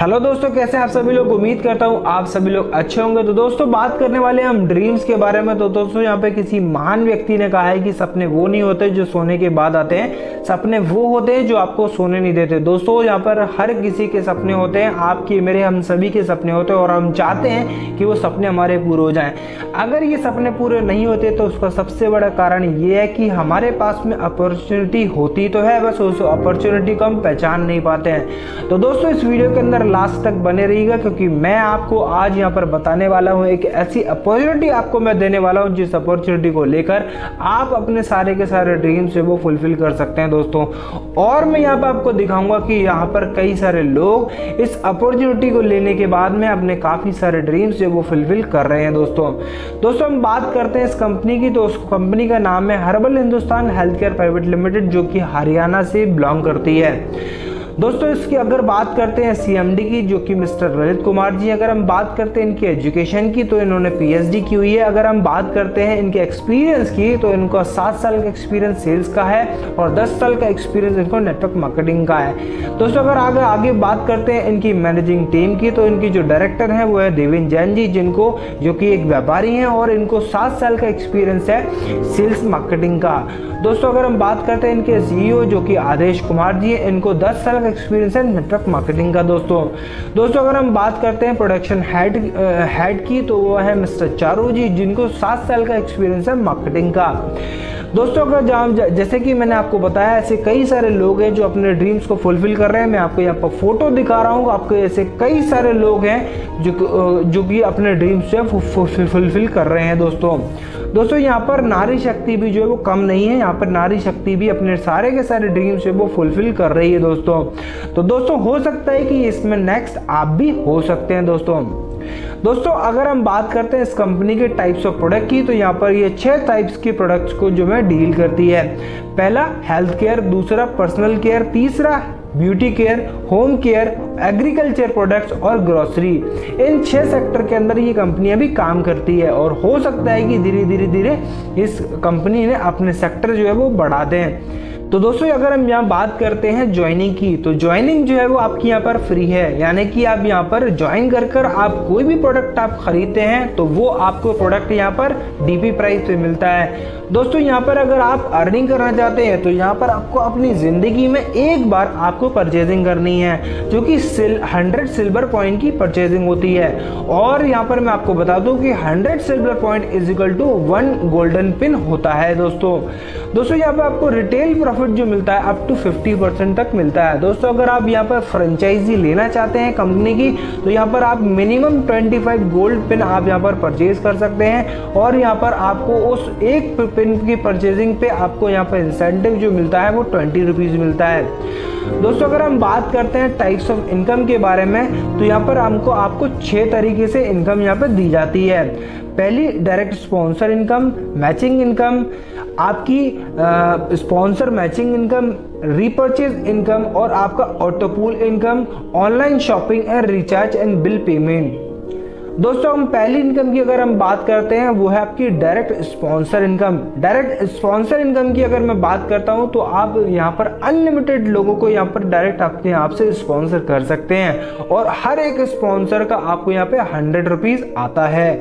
Hello दोस्तों, कैसे हैं आप सभी लोग। उम्मीद करता हूं आप सभी लोग अच्छे होंगे। तो दोस्तों बात करने वाले हैं हम ड्रीम्स के बारे में। तो दोस्तों यहाँ पे किसी महान व्यक्ति ने कहा है कि सपने वो नहीं होते जो सोने के बाद आते हैं, सपने वो होते हैं जो आपको सोने नहीं देते। दोस्तों यहाँ पर हर किसी के सपने होते हैं, आपके मेरे हम सभी के सपने होते हैं और हम चाहते हैं कि वो सपने हमारे पूरे हो जाएं। अगर ये सपने पूरे नहीं होते तो उसका सबसे बड़ा कारण ये है कि हमारे पास में अपॉर्चुनिटी होती तो है, बस उस अपॉर्चुनिटी को हम पहचान नहीं पाते हैं। तो दोस्तों इस वीडियो के अंदर लास्ट तक बने रहिएगा, क्योंकि मैं आपको आज यहाँ पर बताने वाला हूँ एक ऐसी अपॉर्चुनिटी आपको मैं देने वाला हूँ जिस अपॉर्चुनिटी को लेकर आप अपने सारे के सारे ड्रीम्स है वो फुलफिल कर सकते हैं दोस्तों। और मैं यहाँ पर आपको दिखाऊंगा कि यहाँ पर कई सारे लोग इस अपॉर्चुनिटी को लेने के बाद में अपने काफी सारे ड्रीम्स जो वो फुलफिल कर रहे हैं दोस्तों हम बात करते हैं इस कंपनी की। तो उस कंपनी का नाम है herbal Hindustan health care private limited, जो कि हरियाणा से बिलोंग करती है। दोस्तों इसकी अगर बात करते हैं सीएमडी की, जो कि मिस्टर ललित कुमार जी, अगर हम बात करते हैं इनकी एजुकेशन की तो इन्होंने पीएचडी की हुई है। अगर हम बात करते हैं इनके एक्सपीरियंस की तो इनका 7 साल का एक्सपीरियंस सेल्स का है और 10 साल का एक्सपीरियंस इनको नेटवर्क मार्केटिंग का है। दोस्तों अगर आगे बात करते हैं इनकी मैनेजिंग टीम की, तो इनकी जो डायरेक्टर है वो है देवेंद्र जैन जी, जो कि एक व्यापारी हैं और इनको 7 साल का एक्सपीरियंस है सेल्स मार्केटिंग का। दोस्तों अगर हम बात करते हैं इनके सीईओ जो कि आदेश कुमार जी है, इनको 10 साल का एक्सपीरियंस है नेटवर्क मार्केटिंग का। दोस्तों अगर हम बात करते हैं प्रोडक्शन हेड की, तो वो है मिस्टर चारू जी, जिनको 7 साल का एक्सपीरियंस है मार्केटिंग का। दोस्तों अगर जैसे कि मैंने आपको बताया, ऐसे कई सारे लोग हैं जो अपने ड्रीम्स को फुलफिल कर रहे हैं। मैं आपको यहाँ पर फोटो दिखा रहा हूँ, आपको ऐसे कई सारे लोग हैं जो कि अपने ड्रीम्स जो है फुलफिल कर रहे हैं दोस्तों यहाँ पर नारी शक्ति भी जो है वो कम नहीं है। यहाँ पर नारी शक्ति भी अपने सारे के सारे ड्रीम्स जो है वो फुलफिल कर रही है दोस्तों हो सकता है कि इसमें नेक्स्ट आप भी हो सकते हैं दोस्तों अगर हम बात करते हैं इस कंपनी के टाइप्स ऑफ प्रोडक्ट की, तो यहाँ पर ये 6 टाइप्स के प्रोडक्ट्स को जो है डील करती है। पहला हेल्थ केयर, दूसरा पर्सनल केयर, तीसरा beauty care, home care, agriculture products और ग्रोसरी। इन 6 सेक्टर के अंदर ये कंपनियां भी काम करती है और हो सकता है कि धीरे इस कंपनी ने अपने सेक्टर जो है वो बढ़ा दें। तो दोस्तों अगर हम यहाँ बात करते हैं ज्वाइनिंग की, तो ज्वाइनिंग जो है वो आपकी यहाँ पर फ्री है, यानी कि आप यहाँ पर ज्वाइन कर आप कोई भी प्रोडक्ट आप खरीदते हैं तो वो आपको प्रोडक्ट यहाँ पर डीपी प्राइस पे मिलता है। दोस्तों यहाँ पर अगर आप अर्निंग करना चाहते हैं तो यहाँ पर आपको अपनी जिंदगी में एक बार आपको परचेजिंग करनी है, जो कि 100 सिल्वर पॉइंट की परचेजिंग होती है। और यहाँ पर मैं आपको बता दूं कि 100 silver point is equal to 1 golden pin होता है दोस्तों यहाँ पर आपको रिटेल प्रॉफिट जो मिलता है अप टू 50% तक मिलता है। दोस्तों अगर आप यहाँ पर फ्रेंचाइजी लेना चाहते हैं कंपनी की, तो यहाँ पर आप मिनिमम 25 गोल्ड पिन आप यहाँ पर परचेज कर सकते हैं और यहाँ पर आपको उस एक पिन की परचेजिंग पे आपको यहाँ पर इंसेंटिव जो मिलता है वो 20 रुपीज मिलता है। दोस्तों अगर हम बात करते हैं टाइप्स ऑफ इनकम के बारे में, तो यहाँ पर आपको 6 तरीके से इनकम यहाँ पर दी जाती है। पहली direct sponsor income, matching income, आपकी sponsor matching income, repurchase income और आपका autopool income, online shopping and recharge and bill payment. दोस्तों हम पहली इनकम की अगर हम बात करते हैं वो है आपकी direct sponsor income. Direct sponsor income की अगर मैं बात करता हूं तो आप यहाँ पर अनलिमिटेड लोगों को यहाँ पर डायरेक्ट अपने आप से स्पॉन्सर कर सकते हैं और हर एक स्पॉन्सर का आपको यहाँ पे 100 रुपीज आता है।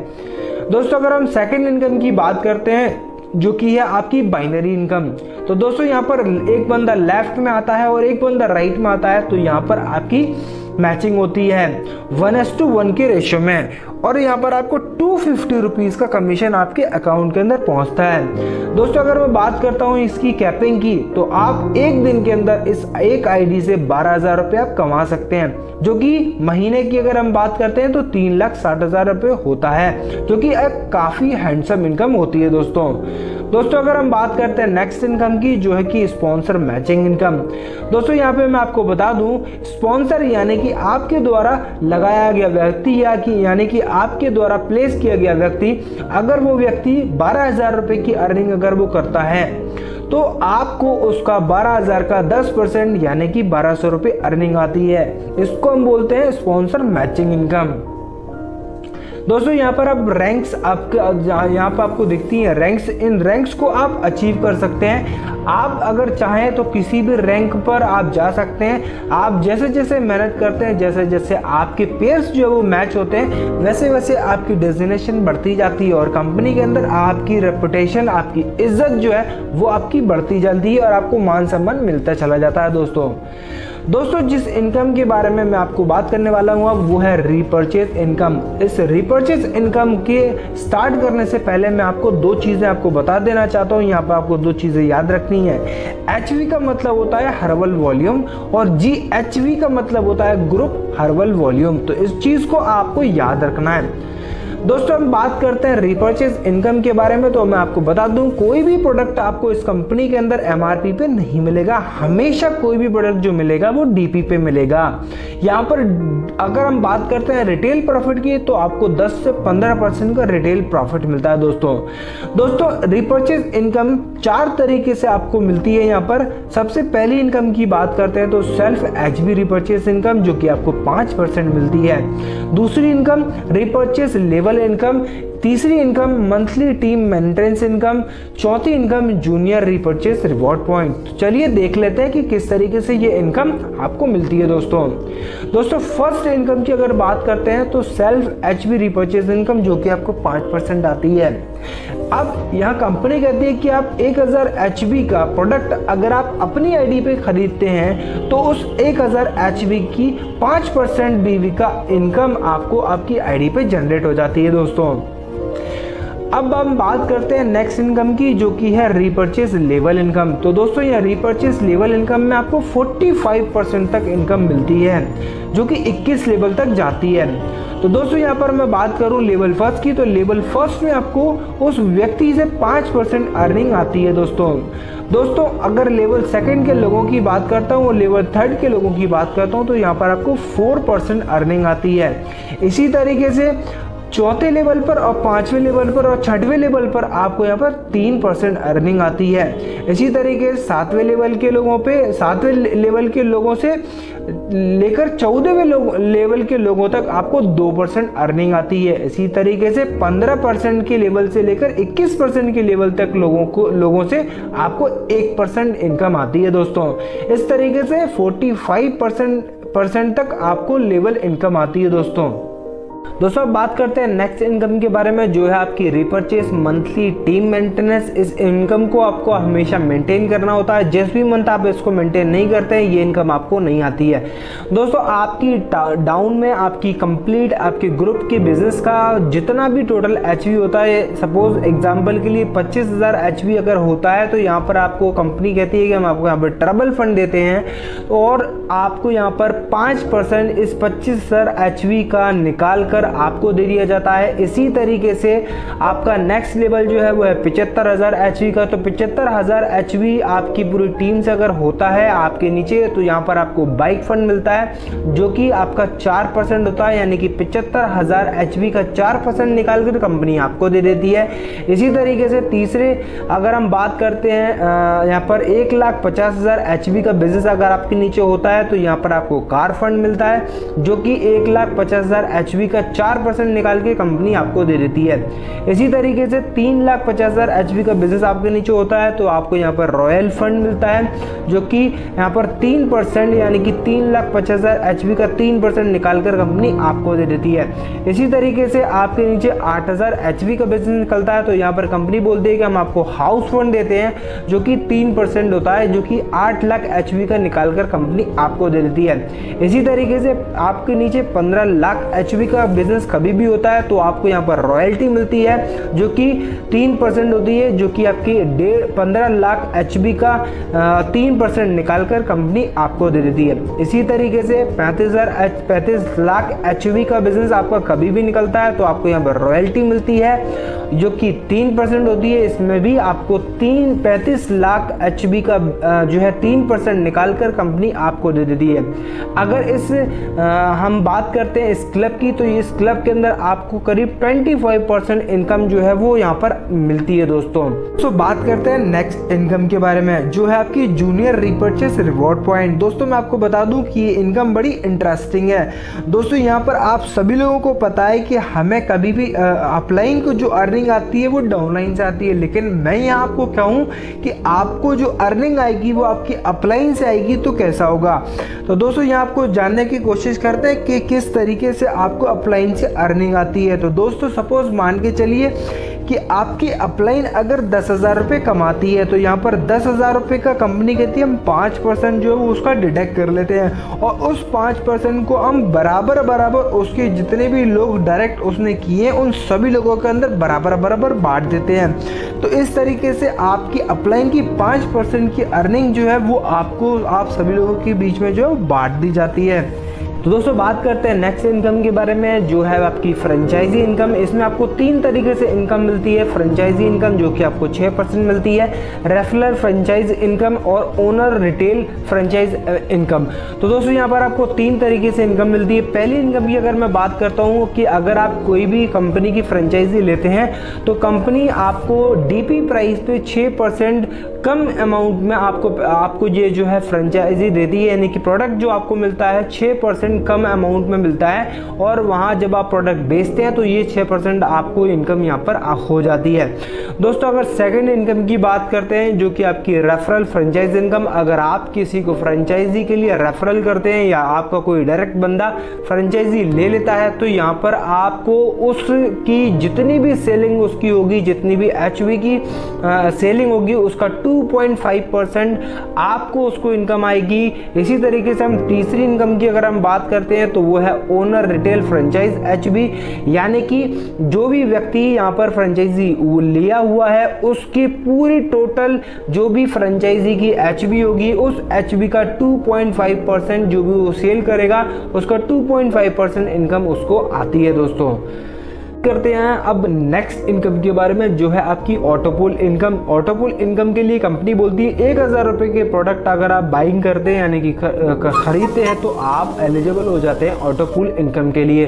दोस्तों अगर हम सेकंड इनकम की बात करते हैं जो कि है आपकी बाइनरी इनकम, तो दोस्तों यहाँ पर एक बंदा लेफ्ट में आता है और एक बंदा राइट में आता है, तो यहाँ पर आपकी मैचिंग होती है 1:1 के रेशियो में और यहाँ पर आपको 250 रुपीज का कमीशन आपके अकाउंट के अंदर पहुंचता है। दोस्तों अगर मैं बात करता हूँ इसकी कैपिंग की, तो आप एक दिन के अंदर इस एक आईडी से 12,000 रुपये आप कमा सकते हैं, जो कि महीने की अगर हम बात करते हैं तो 3,60,000 रुपये होता है, जो कि एक काफी हैंडसम इनकम होती है दोस्तों अगर हम बात करते हैं नेक्स्ट इनकम की, जो है कि स्पॉन्सर मैचिंग इनकम। दोस्तों यहाँ पे मैं आपको बता दूं, स्पॉन्सर यानी कि आपके द्वारा लगाया गया व्यक्ति यानी कि आपके द्वारा प्लेस किया गया व्यक्ति, अगर वो व्यक्ति 12,000 रुपए की अर्निंग अगर वो करता है तो आपको उसका 12,000 का 10% यानी कि 1,200 रुपये अर्निंग आती है। इसको हम बोलते हैं स्पॉन्सर मैचिंग इनकम। दोस्तों यहाँ पर अब रैंक्स आपके यहाँ पर आपको दिखती हैं रैंक्स, इन रैंक्स को आप अचीव कर सकते हैं। आप अगर चाहें तो किसी भी रैंक पर आप जा सकते हैं। आप जैसे जैसे मेहनत करते हैं, जैसे जैसे आपके पेयर्स जो है वो मैच होते हैं, वैसे वैसे आपकी डेजिग्नेशन बढ़ती जाती है और कंपनी के अंदर आपकी रेपुटेशन, आपकी इज्जत जो है वो आपकी बढ़ती जाती है और आपको मान सम्मान मिलता चला जाता है। दोस्तों जिस इनकम के बारे में मैं आपको बात करने वाला हूँ वो है रीपर्चेज इनकम। इस रीपर्चेज इनकम के स्टार्ट करने से पहले मैं आपको दो चीज़ें आपको बता देना चाहता हूँ। यहाँ पर आपको दो चीज़ें याद रखनी है। HV का मतलब होता है हर्बल वॉल्यूम और GHV का मतलब होता है ग्रुप हर्बल वॉल्यूम। तो इस चीज़ को आपको याद रखना है। दोस्तों हम बात करते हैं रिपर्चेज इनकम के बारे में। तो मैं आपको बता दूं, कोई भी प्रोडक्ट आपको इस कंपनी के अंदर MRP पे नहीं मिलेगा। हमेशा कोई भी प्रोडक्ट जो मिलेगा वो DP पे मिलेगा। यहाँ पर अगर हम बात करते हैं रिटेल प्रॉफिट की, तो आपको 10 से 15% का रिटेल प्रॉफिट मिलता है। दोस्तों रिपर्चेज इनकम 4 तरीके से आपको मिलती है। यहाँ पर सबसे पहली इनकम की बात करते हैं तो सेल्फ HV रिपर्चेज इनकम, जो कि आपको 5% मिलती है। दूसरी इनकम रिपर्चेज लेवल इनकम, तीसरी income monthly team maintenance income, चौथी income junior repurchase reward point. तो चलिए देख लेते हैं कि किस तरीके से ये इनकम आपको मिलती है। दोस्तों फर्स्ट इनकम की अगर बात करते हैं तो सेल्फ HV रिपर्चेज इनकम, जो कि आपको 5% आती है। अब यहाँ कंपनी कहती है कि आप 1000 HV का प्रोडक्ट अगर आप अपनी आईडी पे खरीदते हैं तो उस 1000 HV की 5% DV का इनकम आपको आपकी आईडी पे जनरेट हो जाती है। दोस्तों अब हम बात करते हैं नेक्स्ट इनकम की, जो कि है रीपर्चेज लेवल इनकम। तो दोस्तों यह रीपर्चेज लेवल इनकम में आपको 45% तक इनकम मिलती है, जो कि 21 लेवल तक जाती है। तो दोस्तों यहाँ पर मैं बात करूँ लेवल फर्स्ट की, तो लेवल फर्स्ट में आपको उस व्यक्ति से 5% अर्निंग आती है। दोस्तों अगर लेवल सेकंड के लोगों की बात करता हूँ और लेवल थर्ड के लोगों की बात करता हूँ तो यहाँ पर आपको 4% अर्निंग आती है। इसी तरीके से चौथे लेवल पर और 5वें लेवल पर और 6वें लेवल पर आपको यहाँ पर 3% अर्निंग आती है। इसी तरीके से 7वें लेवल के लोगों पे 7वें लेवल के लोगों से लेकर 14वें लेवल के लोगों तक आपको 2% अर्निंग आती है। इसी तरीके से 15% के लेवल से लेकर 21% के लेवल तक लोगों से आपको 1% इनकम आती है। दोस्तों इस तरीके से 45% तक आपको लेवल इनकम आती है। दोस्तों अब बात करते हैं नेक्स्ट इनकम के बारे में, जो है आपकी रिपर्चेज मंथली टीम मेंटेनेंस। इस इनकम को आपको हमेशा मेंटेन करना होता है। जिस भी मंथ आप इसको मेंटेन नहीं करते हैं ये इनकम आपको नहीं आती है। दोस्तों आपकी डाउन में आपकी कंप्लीट आपके ग्रुप के बिजनेस का जितना भी टोटल HV होता है, सपोज एग्जाम्पल के लिए 25,000 HV अगर होता है, तो यहाँ पर आपको कंपनी कहती है कि हम आपको यहाँ पर ट्रबल फंड देते हैं और आपको यहाँ पर 5% इस 25,000 HV का निकाल कर आपको दे दिया जाता है। इसी तरीके से आपका नेक्स्ट लेवल जो है वो है 75,000 HV का। तो 75,000 HV आपकी पूरी टीम से अगर होता है आपके नीचे, तो यहाँ पर आपको बाइक फंड मिलता है, जो कि आपका 4% होता है, यानी कि 75,000 HV का 4% निकाल कर कंपनी आपको दे देती है। इसी तरीके से तीसरे अगर हम बात करते हैं यहाँ पर 1,50,000 HV का बिजनेस अगर आपके नीचे होता है, तो यहाँ पर आपको कार फंड मिलता है, जो कि 1,50,000 HV का 4% निकाल के कंपनी आपको दे देती है। इसी तरीके से 3,50,000 HV का बिजनेस आपके नीचे होता है, तो आपको यहाँ पर रॉयल फंड मिलता है, जो कि यहाँ पर 3% यानी कि 3,50,000 HV का 3% निकालकर कंपनी आपको दे देती है। इसी तरीके से आपके नीचे 8,000 HV का बिजनेस निकलता है, तो यहाँ पर कंपनी बोलती है कि हम आपको हाउस फंड देते हैं, जो कि 3% होता है, जो कि 8 लाख HV का निकालकर कंपनी आपको दे देती है। इसी तरीके से आपके नीचे 15 लाख HV का बिजनेस कभी भी होता है, तो आपको यहाँ पर रॉयल्टी मिलती है, जो कि 3% होती है, जो कि आपकी 15 लाख HV का 3% निकालकर कंपनी आपको दे देती है। इसी तरीके से 35 लाख HV का बिजनेस आपका कभी भी निकलता है, तो आपको यहाँ पर रॉयल्टी मिलती है, जो कि 3% होती है। इसमें भी आपको 35 लाख HV का जो है 3% निकालकर कंपनी आपको दे देती है। अगर इस हम बात करते हैं इस क्लब की, तो इस क्लब के अंदर आपको करीब 25% इनकम जो है वो यहाँ पर मिलती है दोस्तों। बात करते हैं नेक्स्ट इनकम के बारे में, जो है आपकी जूनियर रीपर्चेस रिवॉर्ड पॉइंट। दोस्तों मैं आपको बता दूं कि ये इनकम बड़ी इंटरेस्टिंग है दोस्तों। यहाँ पर आप सभी लोगों को पता है कि हमें कभी भी अपलाइन को जो अर्निंग आती है वो डाउनलाइन से आती है, लेकिन मैं यहाँ आपको कहूँ कि आपको जो अर्निंग आएगी वो आपकी अपलाइन से आएगी, तो कैसा होगा। तो दोस्तों यहाँ आपको जानने की कोशिश करते हैं कि किस तरीके से आपको अपलाइन से अर्निंग आती है। तो दोस्तों सपोज मान के चलिए कि आपकी अपलाइन अगर 10,000 रुपये कमाती है, तो यहाँ पर 10,000 रुपये का कंपनी कहती है हम 5% जो है उसका डिडक्ट कर लेते हैं, और उस 5% को हम बराबर उसके जितने भी लोग डायरेक्ट उसने किए उन सभी लोगों के अंदर बराबर बांट देते हैं। तो इस तरीके से आपकी अपलाइन की 5% की अर्निंग जो है वो आपको आप सभी लोगों के बीच में जो है बांट दी जाती है। तो दोस्तों बात करते हैं नेक्स्ट इनकम के बारे में, जो है आपकी फ्रेंचाइजी इनकम। इसमें आपको 3 तरीके से इनकम मिलती है। फ्रेंचाइजी इनकम जो कि आपको 6% मिलती है, रेफरल फ्रेंचाइज इनकम और ओनर रिटेल फ्रेंचाइज इनकम। तो दोस्तों यहाँ पर आपको 3 तरीके से इनकम मिलती है। पहली इनकम की अगर मैं बात करता हूँ कि अगर आप कोई भी कंपनी की फ्रेंचाइजी लेते हैं तो कंपनी आपको डीपी प्राइस पे 6% कम अमाउंट में आपको ये जो है फ्रेंचाइजी देती है, यानी कि प्रोडक्ट जो आपको मिलता है 6% कम अमाउंट में मिलता है, और वहाँ जब आप प्रोडक्ट बेचते हैं तो ये 6% आपको इनकम यहाँ पर हो जाती है। दोस्तों अगर सेकंड इनकम की बात करते हैं, जो कि आपकी रेफरल फ्रेंचाइज इनकम, अगर आप किसी को फ्रेंचाइजी के लिए रेफरल करते हैं या आपका कोई डायरेक्ट बंदा फ्रेंचाइजी ले लेता है, तो यहाँ पर आपको उसकी जितनी भी सेलिंग उसकी होगी, जितनी भी HV की सेलिंग होगी, उसका 2.5% आपको उसको इनकम आएगी। इसी तरीके से हम तीसरी इनकम की अगर हम बात करते हैं तो वो है ओनर रिटेल फ्रेंचाइज HB, यानी कि जो भी व्यक्ति यहाँ पर फ्रेंचाइजी लिया हुआ है उसकी पूरी टोटल जो भी फ्रेंचाइजी की HB होगी, उस HB का 2.5% जो भी वो सेल करेगा उसका 2.5% इनकम उसको आती है दोस्तों। करते हैं अब नेक्स्ट इनकम के बारे में, जो है आपकी ऑटोपूल इनकम। ऑटोपूल इनकम के लिए कंपनी बोलती है 1,000 रुपये के प्रोडक्ट अगर आप बाइंग करते हैं यानी कि खरीदते हैं तो आप एलिजिबल हो जाते हैं ऑटोपूल इनकम के लिए।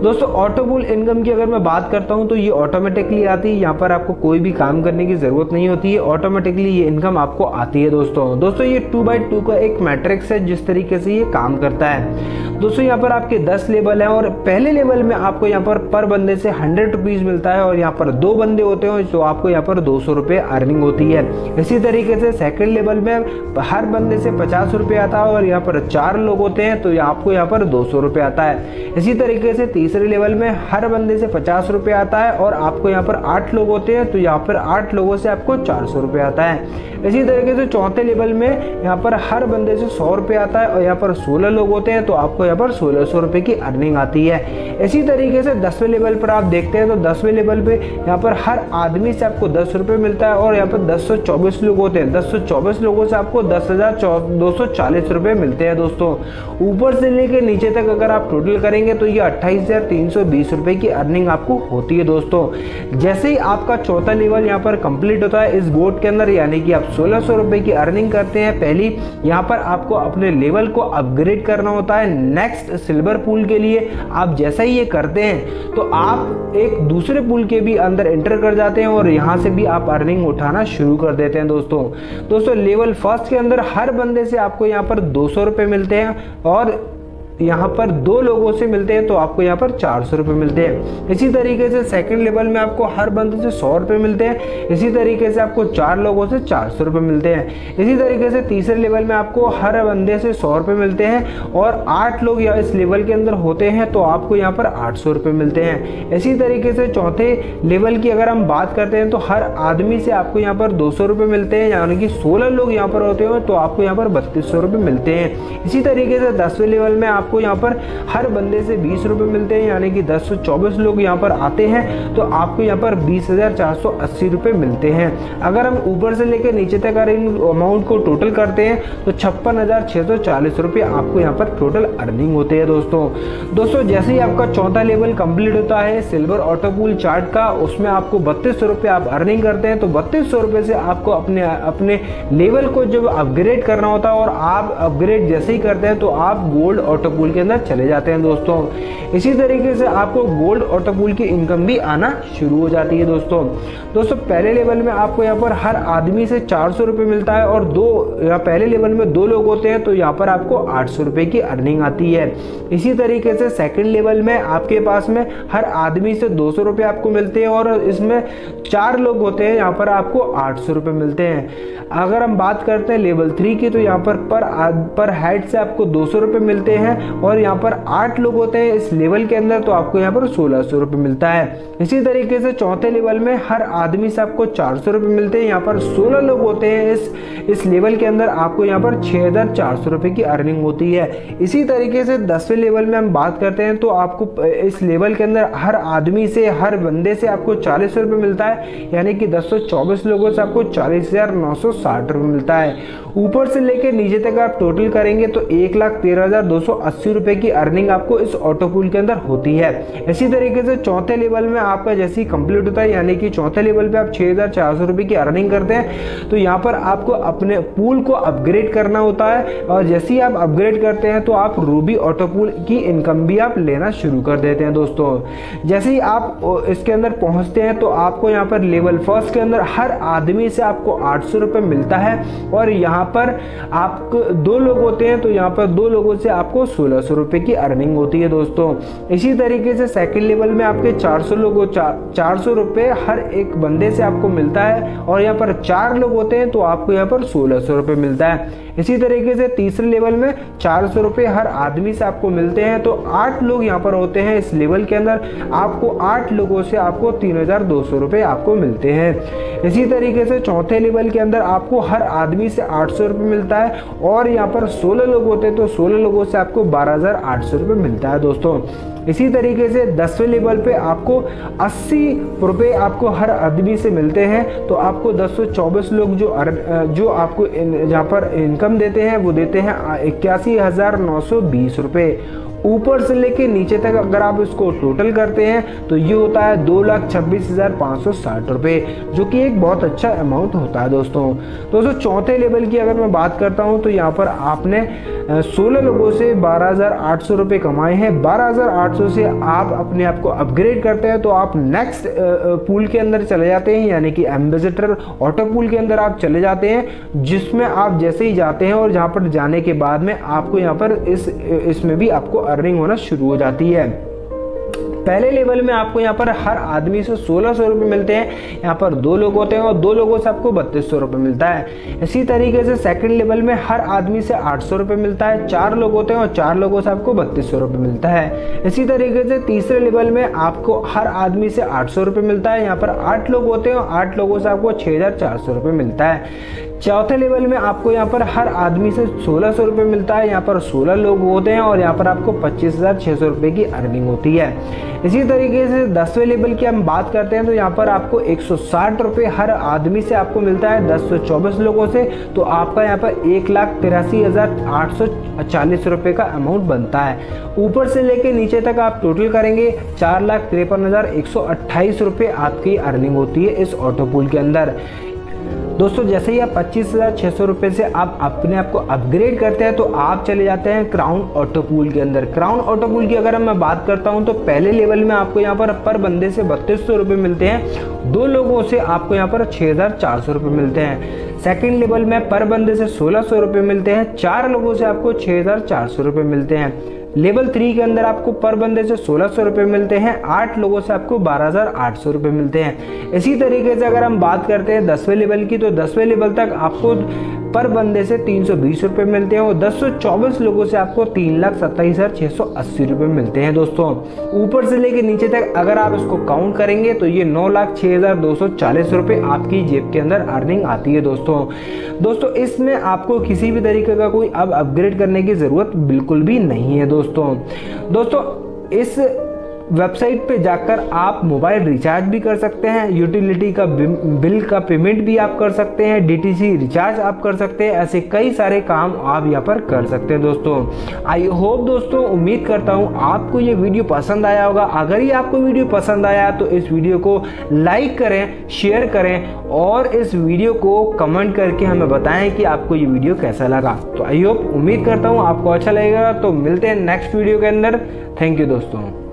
दोस्तों ऑटोपूल इनकम की अगर मैं बात करता हूं तो ये ऑटोमेटिकली आती है, यहाँ पर आपको कोई भी काम करने की जरूरत नहीं होती है, ऑटोमेटिकली ये इनकम आपको आती है दोस्तों ये 2x2 का एक मैट्रिक्स है जिस तरीके से ये काम करता है। दोस्तों यहाँ पर आपके 10 लेवल हैं और पहले लेवल में आपको यहाँ पर बंदे से 100 रुपीज मिलता है, और यहाँ पर 2 बंदे होते हैं तो आपको यहाँ पर 200 रुपये अर्निंग होती है। इसी तरीके से सेकंड लेवल में हर बंदे से 50 रुपये आता है और यहाँ पर 4 लोग होते हैं तो आपको यहाँ पर 200 रुपये आता है। इसी तरीके से तीसरे लेवल में हर बंदे से 50 रुपये आता है और आपको यहाँ पर 8 लोग होते हैं तो यहाँ पर 8 लोगों से आपको 400 रुपये आता है। इसी तरीके से चौथे लेवल में यहाँ पर हर बंदे से 100 रुपये आता है और यहाँ पर 16 लोग होते हैं तो आपको यहाँ पर 1600 रुपये की अर्निंग आती है। इसी तरीके से 10वें लेवल पर आप देखते हैं तो 10वें लेवल पे यहाँ पर हर आदमी से आपको 10 रुपये मिलता है और यहाँ पर 1024 लोग होते हैं। 1024 लोगों से आपको 10,240 रुपये मिलते हैं दोस्तों। ऊपर से लेकर नीचे तक अगर आप टोटल करेंगे तो ये 28,320 रुपये की अर्निंग आपको होती है दोस्तों। जैसे ही आपका चौथा लेवल यहाँ पर कंप्लीट होता है इस बोर्ड के अंदर, यानी कि आप 1600 रुपये की अर्निंग करते हैं पहली, यहाँ पर आपको अपने लेवल को अपग्रेड करना होता है नेक्स्ट सिल्वर पूल के लिए। आप जैसा ही ये करते हैं तो आप एक दूसरे पूल के भी अंदर एंटर कर जाते हैं और यहाँ से भी आप अर्निंग उठाना शुरू कर देते हैं दोस्तों। लेवल फर्स्ट के अंदर हर बंदे से आपको यहाँ पर 200 रुपये मिलते हैं और यहाँ पर 2 लोगों से मिलते हैं तो आपको यहाँ पर 400 रुपये मिलते हैं। इसी तरीके से सेकंड लेवल में आपको हर बंदे से 100 रुपये मिलते हैं। इसी तरीके से आपको 4 लोगों से 400 रुपये मिलते हैं। इसी तरीके से तीसरे लेवल में आपको हर बंदे से 100 रुपये मिलते हैं और 8 लोग या इस लेवल के अंदर होते हैं तो आपको यहाँ पर 800 रुपये मिलते हैं। इसी तरीके से चौथे लेवल की अगर हम बात करते हैं तो हर आदमी से आपको यहाँ पर 200 रुपये मिलते हैं, यानी कि 16 लोग यहाँ पर होते हैं तो आपको यहाँ पर 3200 रुपये मिलते हैं। इसी तरीके से 10वें लेवल में आपको यहाँ पर हर बंदे से 20 रुपये मिलते हैं, यानी कि 1024 लोग यहाँ पर आते हैं तो आपको यहाँ पर 20,480 रुपये मिलते हैं। अगर हम ऊपर से लेकर नीचे तक अगर इन अमाउंट को टोटल करते हैं तो 56,640 रुपये आपको यहाँ पर टोटल अर्निंग होते हैं दोस्तों। जैसे ही आपका चौथा लेवल कंप्लीट होता है सिल्वर ऑटो पूल चार्ट का, उसमें आपको 3200 रुपये आप अर्निंग करते हैं तो 3200 रुपये से आपको अपने लेवल को जब अपग्रेड करना होता है और आप अपग्रेड जैसे ही करते हैं तो आप गोल्ड ऑटो पूल के अंदर चले जाते हैं दोस्तों। इसी तरीके से आपको गोल्ड ऑटो पूल की इनकम भी आना शुरू हो जाती है दोस्तों। पहले लेवल में आपको यहाँ पर हर आदमी से 400 रुपये मिलता है और पहले लेवल में 2 लोग होते हैं तो यहाँ पर आपको 800 रुपये की अर्निंग आती है। इसी तरीके से सेकंड लेवल में आपके पास में हर आदमी से 200 रुपये आपको मिलते हैं और इसमें 4 लोग होते हैं, यहाँ पर आपको 800 रुपये मिलते हैं। अगर हम बात करते हैं लेवल 3 की तो यहाँ पर हेड से आपको 200 रुपये मिलते हैं और यहाँ पर 8 लोग होते हैं इस लेवल के अंदर तो आपको यहाँ पर 1600 रुपये मिलता है। इसी तरीके से चौथे लेवल में हर आदमी से आपको 400 रुपये मिलते हैं, यहाँ पर 16 लोग होते हैं इस लेवल के अंदर आपको यहाँ पर 6400 रुपये की अर्निंग होती है। इसी तरीके से 10वें लेवल में हम बात करते हैं तो आपको इस लेवल के अंदर हर आदमी से हर बंदे से आपको 40 रुपये मिलता है, यानी कि 1024 लोगों से आपको 40,960 रुपये मिलता है। ऊपर से लेकर नीचे तक आप टोटल करेंगे तो 1,13,280 रुपये की अर्निंग आपको इस ऑटो पूल के अंदर होती है। इसी तरीके से चौथे लेवल में आपका जैसे ही कंप्लीट होता है, यानी कि चौथे लेवल पे आप 6,400 रुपये की अर्निंग करते हैं तो यहाँ पर आपको अपने पूल को अपग्रेड करना होता है और जैसे ही आप अपग्रेड करते हैं तो आप रूबी ऑटो पूल की इनकम भी आप लेना शुरू कर देते हैं दोस्तों। जैसे ही आप इसके अंदर पहुँचते हैं तो आपको यहाँ पर लेवल 1 के अंदर हर आदमी से आपको 800 रुपये मिलता है और यहाँ पर आपको 2 लोग होते हैं तो यहाँ पर 2 लोगों से आपको 1600 रुपये की अर्निंग होती है दोस्तों। इसी तरीके से सेकंड लेवल में आपके 400 रुपये हर एक बंदे से आपको मिलता है और यहाँ पर 4 लोग होते हैं तो आपको यहाँ पर 1600 रुपये मिलता है। इसी तरीके से तीसरे लेवल में 400 रुपये हर आदमी से आपको मिलते हैं तो 8 लोग यहाँ पर होते हैं इस लेवल के अंदर, आपको 8 लोगों से आपको 3,200 रुपये आपको मिलते हैं। इसी तरीके से चौथे लेवल के अंदर आपको हर आदमी से 800 रुपये मिलता है और यहाँ पर 16 लोग होते हैं तो 16 लोगों से आपको 12,800 रुपये मिलता है दोस्तों। इसी तरीके से 10वें लेवल पे आपको 80 रुपये आपको हर आदमी से मिलते हैं तो आपको 1024 लोग जो आपको यहाँ पर इनकम देते हैं वो देते हैं 81,920 रुपये। ऊपर से लेके नीचे तक अगर आप इसको टोटल करते हैं तो ये होता है 2,26,560 रुपये, जो कि एक बहुत अच्छा अमाउंट होता है दोस्तों। चौथे लेवल की अगर मैं बात करता हूँ तो यहाँ पर आपने 16 लोगों से 12,800 रुपये कमाए हैं। 12,800 से आप अपने आप को अपग्रेड करते हैं तो आप नेक्स्ट पूल के अंदर चले जाते हैं, यानी कि एम्बेसडर ऑटो पूल के अंदर आप चले जाते हैं, जिसमें आप जैसे ही जाते हैं और जहाँ पर जाने के बाद में आपको यहाँ पर इसमें भी आपको अर्निंग होना शुरू हो जाती है। पहले लेवल में आपको यहाँ पर हर आदमी से 1600 रुपये मिलते हैं, यहाँ पर 2 लोग होते हैं और 2 लोगों से आपको 3200 रुपये मिलता है। इसी तरीके से सेकंड लेवल में हर आदमी से 800 रुपये मिलता है, 4 लोग होते हैं और 4 लोगों से आपको 3200 रुपये मिलता है। इसी तरीके से तीसरे लेवल में आपको हर आदमी से 800 रुपये मिलता है, यहाँ पर 8 लोग होते हैं और 8 लोगों से आपको 6,400 रुपये मिलता है। चौथे लेवल में आपको यहाँ पर हर आदमी से 1600 रुपये मिलता है, यहाँ पर 16 लोग होते हैं और यहाँ पर आपको 25,600 रुपये की अर्निंग होती है। इसी तरीके से 10वें लेवल की हम बात करते हैं तो यहाँ पर आपको 160 रुपये हर आदमी से आपको मिलता है 1024 लोगों से, तो आपका यहाँ पर 1,83,840 रुपये का अमाउंट बनता है। ऊपर से लेके नीचे तक आप टोटल करेंगे 4,53,128 रुपये आपकी अर्निंग होती है इस ऑटो पूल के अंदर। दोस्तों जैसे ही आप 25,600 रुपये से आप अपने आप को अपग्रेड करते हैं तो आप चले जाते हैं क्राउन ऑटो पूल के अंदर। क्राउन ऑटो पूल की अगर मैं बात करता हूं तो पहले लेवल में आपको यहाँ पर बंदे से 3200 रुपये मिलते हैं, 2 लोगों से आपको यहाँ पर 6,400 रुपये मिलते हैं। सेकंड लेवल में पर बंदे से 1600 रुपये मिलते हैं, 4 लोगों से आपको 6,400 रुपये मिलते हैं। लेवल 3 के अंदर आपको पर बंदे से 1600 रुपये मिलते हैं, 8 लोगों से आपको 12,800 रुपये मिलते हैं। इसी तरीके से अगर हम बात करते हैं 10वें लेवल की तो 10वें लेवल तक आपको पर बंदे से 320 रुपये मिलते हैं और 1024 लोगों से आपको 3,27,680 रुपये मिलते हैं दोस्तों। ऊपर से लेकर नीचे तक अगर आप इसको काउंट करेंगे तो ये 9,06,240 रुपये आपकी जेब के अंदर अर्निंग आती है दोस्तों। इसमें आपको किसी भी तरीके का कोई अब अपग्रेड करने की ज़रूरत बिल्कुल भी नहीं है दोस्तों। इस वेबसाइट पे जाकर आप मोबाइल रिचार्ज भी कर सकते हैं, यूटिलिटी का बिल का पेमेंट भी आप कर सकते हैं, डीटीसी रिचार्ज आप कर सकते हैं। ऐसे कई सारे काम आप यहाँ पर कर सकते हैं दोस्तों। आई होप दोस्तों, उम्मीद करता हूँ आपको ये वीडियो पसंद आया होगा। अगर ये आपको वीडियो पसंद आया तो इस वीडियो को लाइक करें, शेयर करें और इस वीडियो को कमेंट करके हमें बताएं कि आपको ये वीडियो कैसा लगा। तो आई होप, उम्मीद करता हूँ आपको अच्छा लगेगा। तो मिलते हैं नेक्स्ट वीडियो के अंदर। थैंक यू दोस्तों।